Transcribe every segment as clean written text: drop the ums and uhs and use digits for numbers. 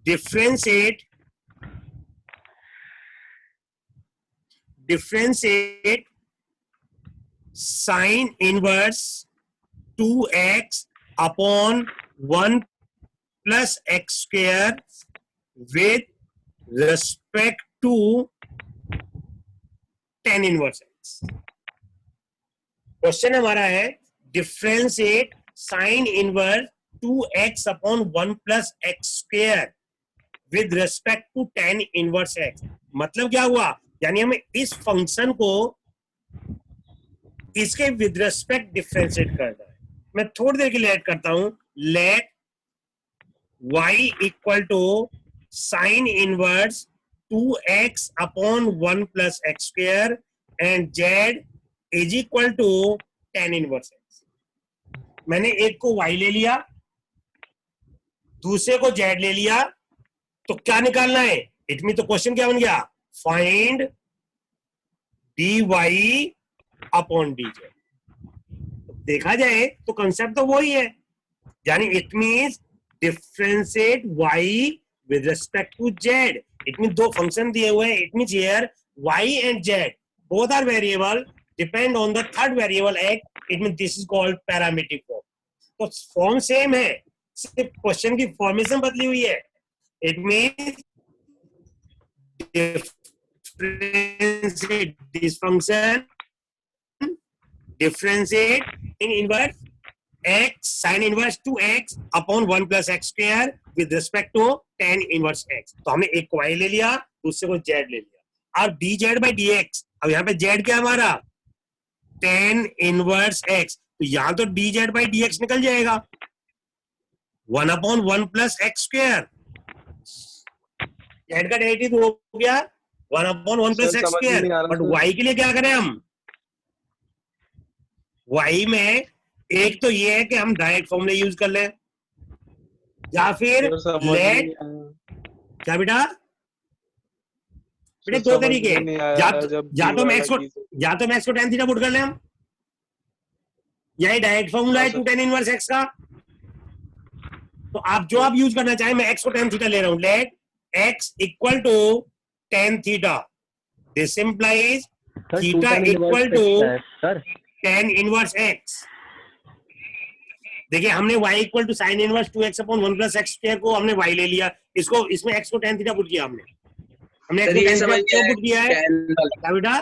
differentiate sine inverse 2x upon 1 plus x square with respect to tan inverse x. Question हमारा है differentiate sine inverse 2x upon 1 plus x square with respect to tan inverse x. मतलब क्या हुआ, यानी हमें इस function को इसके विद रेस्पेक्ट डिफरेंशिएट करना है. मैं थोड़ी देर के लिए ऐड करता हूं. Let y equal to sine inverse 2x upon 1 plus x square and z is equal to tan inverse x. मैंने एक को y ले लिया, दूसरे को z ले लिया, तो क्या निकालना है? इट मीन तो क्वेश्चन क्या बन गया? Find dy upon dz. देखा जाए तो कंसेप्ट तो वही है, यानी it means differentiate y with respect to z. It mean दो फंक्शन दिए हुए हैं. It means here y and z both are variable depend on the third variable x. It means this is called parametric form. तो form same है, सिर्फ question की formation बदली हुई है. It means differentiate this function, differentiate in inverse x sin inverse 2x upon 1 plus x square with respect to tan inverse x. तो हमने एक को y ले लिया, दूसरे को z ले लिया. अब dz by dx, अब यहाँ पे z क्या हमारा? tan inverse x. तो यहां तो dz by dx निकल जाएगा 1 upon 1 plus x square. z का डेरिवेटिव हो गया 1 upon 1 plus x square. But y के लिए क्या करें हम? y में एक तो ये है कि हम डायरेक्ट फॉर्मूला यूज कर लें, या फिर लेट क्या बेटा दो तरीके, या तो मैक्स को tan थीटा पुट कर लें हम, यही डायरेक्ट फॉर्मूला है 2 tan इनवर्स x का. तो आप जो आप यूज करना चाहें, मैं x को tan थीटा ले रहा हूं. Let x equal to tan theta. This implies theta equal to tan inverse x. देखिए हमने y equal to sine inverse 2x upon 1 plus x square को हमने y ले लिया, इसको इसमें x को tan थीटा पुट किया हमने x को tan थीटा क्यों पुट किया है? क्या बेटा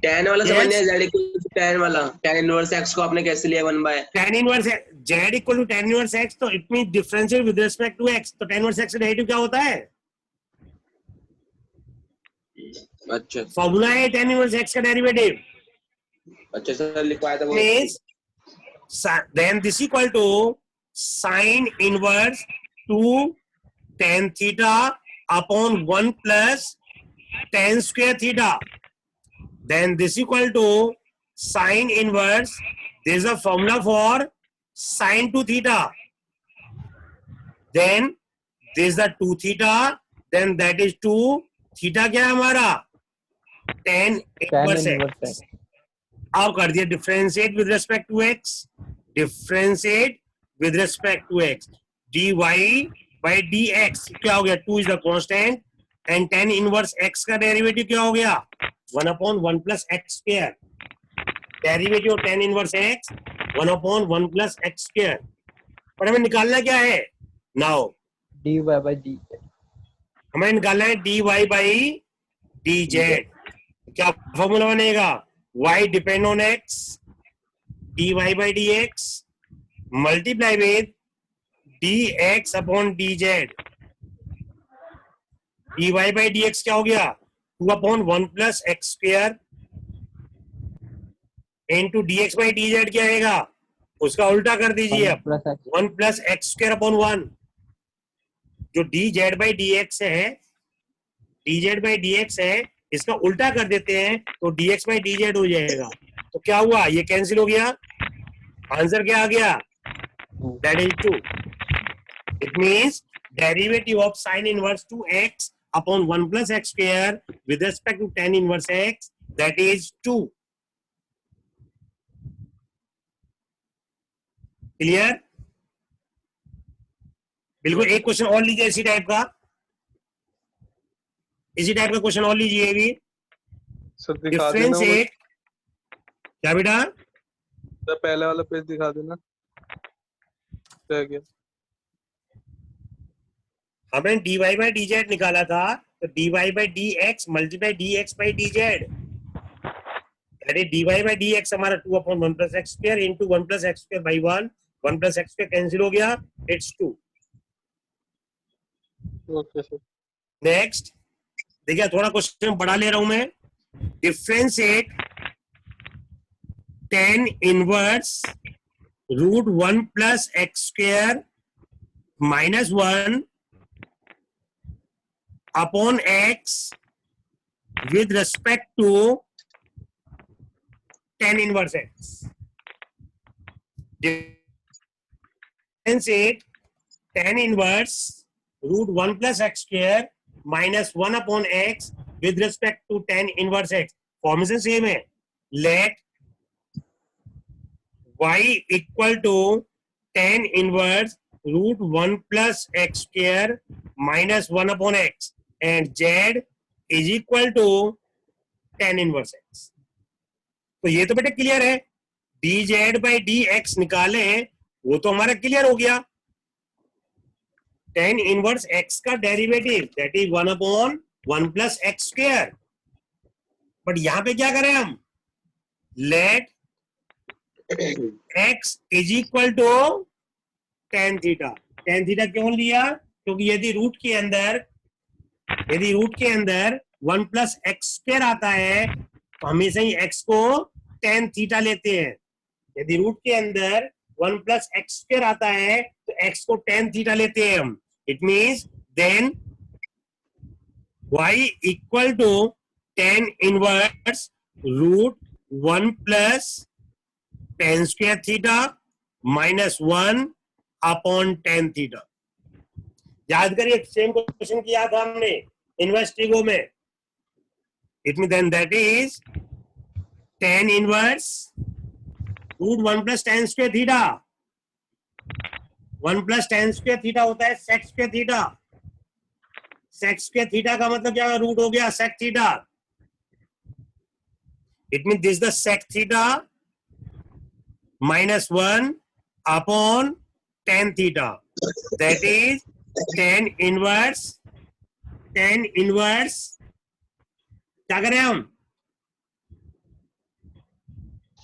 tan वाला समझ लिया, z इक्वल टू tan वाला tan इनवर्स x को आपने कैसे लिया 1 by tan inverse z equal to tan inverse x. तो it means differentiate with respect to x. तो tan इनवर्स x का डेरिवेटिव क्या होता है? अच्छा फॉर्मूला है tan इनवर्स x का डेरिवेटिव. अच्छा सर लिखवाया था वो. Means then this equal to sin inverse 2 tan theta upon 1 plus tan square theta. Then this equal to sin inverse, there is a formula for sin 2 theta. Then this is the 2 theta, then that is 2 theta क्या है हमारा? tan inverse x. अब कर दिया differentiate with respect to x. Differentiate with respect to x. dy by dx क्या हो गया? 2 is the constant and tan inverse x का डेरिवेटिव क्या हो गया? 1 upon 1 plus x square. Derivative of tan inverse x 1 upon 1 plus x square. पर हमें निकालना क्या है? Now dy by dz. हमें निकालना है dy by dz. क्या फॉर्मूला बनेगा? y depend on x, dy by dx multiply with dx upon dz. dy by dx क्या हो गया? 2 upon 1 plus x square into dx by dz क्या आएगा? उसका उल्टा कर दीजिए अब 1 plus x square upon 1. जो dz by dx है, dz by dx है, इसका उल्टा कर देते हैं तो dx by dz हो जाएगा. तो क्या हुआ? ये कैंसिल हो गया. आंसर क्या आ गया? That is 2. It means derivative of sin inverse 2x upon 1 plus x square with respect to tan inverse x, that is 2. Clear? बिल्कुल एक क्वेश्चन और लीजिए इसी टाइप का क्वेश्चन और लीजिए भी। सर दिखा देना वो, डिफरेंशिएट क्या बेटा? सर पहले वाला पेज दिखा देना। रह गया। हमने dy बाई डी जेड निकाला था, तो dy by D x multiply D x by D Z, यानी dy बाई डी एक्स हमारा 2/1 plus x square into 1 plus x square by 1 plus x square cancel हो गया, इट्स 2। Okay sir. नेक्स्ट देखिए, थोड़ा question बढ़ा ले रहा हूं मैं। Differentiate tan inverse root 1 plus x square minus 1 upon x with respect to tan inverse x. Differentiate tan inverse root 1 plus x square minus 1 upon x with respect to tan inverse x. Formation same है. Let y equal to tan inverse root 1 plus x square minus 1 upon x and z is equal to tan inverse x. तो ये तो बेटा clear है, dz by dx निकाले वो तो हमारा क्लियर हो गया। tan इनवर्स x का derivative that is 1/1 plus x square. But यहां पे क्या करें हम, let x is equal to tan theta. tan theta क्यों लिया? क्योंकि यदि रूट के अंदर 1 प्लस एक्स स्क्वायर आता है तो हमेशा ही x को tan थीटा लेते हैं। यदि रूट के अंदर 1 प्लस एक्स स्क्वायर आता है तो x को tan थीटा लेते हैं हम। It means then y equal to tan inverse root 1 plus tan square theta minus 1 upon tan theta. याद करिए सेम क्वेश्चन किया था हमने इनवर्स ट्रिगो में। It mean then that is tan inverse root 1 plus tan square theta. 1 plus tan square theta होता है sec square theta. sec square theta का मतलब क्या, रूट हो गया sec theta. It mean this the sec theta minus 1 upon tan theta, that is tan inverse क्या करें हम,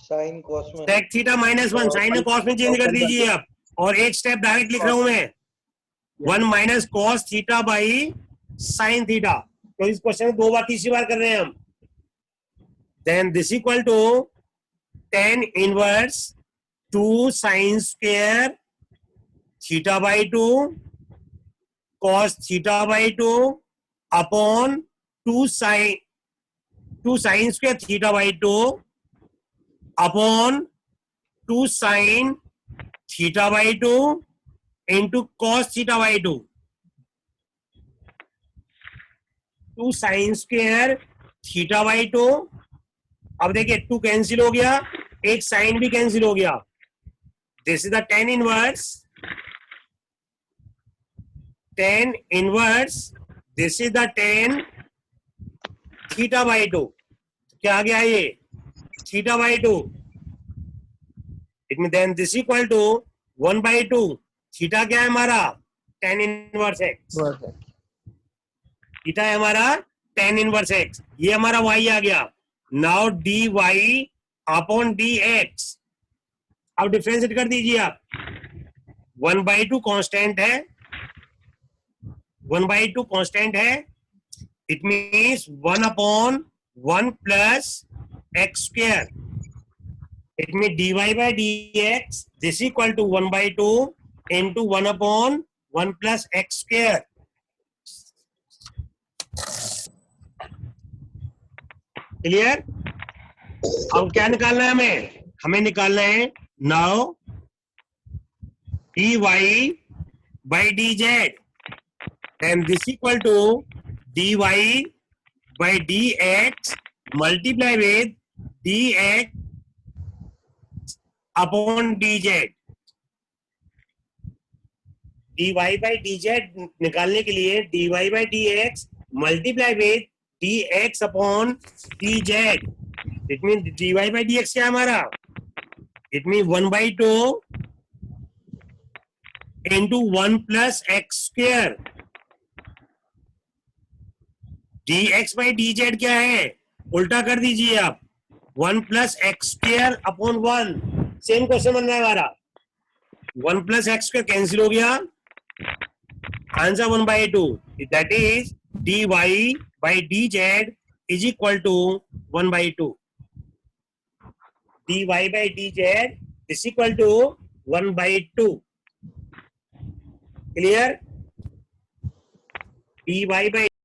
साइन कॉस में sec थीटा माइनस 1 साइन और कॉस में चेंज कर दीजिए आप। और एक स्टेप डायरेक्ट लिख रहा हूं मैं, 1 minus cos theta by sine theta. तो इस क्वेश्चन को 2 बार तीसरी बार कर रहे हैं हम। Then this equal to tan inverse 2 sine square theta by 2 cos theta by 2 upon 2 sine square theta by 2 upon 2 sine theta by 2 into cos theta by 2। 2 sine square theta by 2। अब देखिए 2 cancel हो गया, एक sign भी cancel हो गया। This is the tan inverse, this is the tan theta by 2। क्या आ गया ये theta by 2। It mean then this equal to 1/2 theta क्या है हमारा tan इनवर्स x। थीटा है हमारा tan इनवर्स x, ये हमारा y आ गया। Now dy upon dx। अब डिफरेंशिएट कर दीजिए आप। 1/2 कांस्टेंट है, 1/2 कांस्टेंट है। It means 1/1 plus x square. It mean dy by dx this equal to 1/2 into 1/1 plus x square। Clear? अब क्या निकालना है हमें निकालना है now dy by dz and this equal to dy by dx multiply with dx upon dz। dy by dz निकालने के लिए dy by dx multiply with dx upon dz. It mean dy by dx क्या हमारा? It mean 1/2 into 1 plus x square. dx by dz क्या है? उल्टा कर दीजिए आप. 1 plus x square upon 1. Same question बन रहा है हमारा. 1 plus x square कैंसिल हो गया. Answer 1/2. That is dy by dz is equal to 1/2. dy by dz is equal to 1/2. Clear? dy by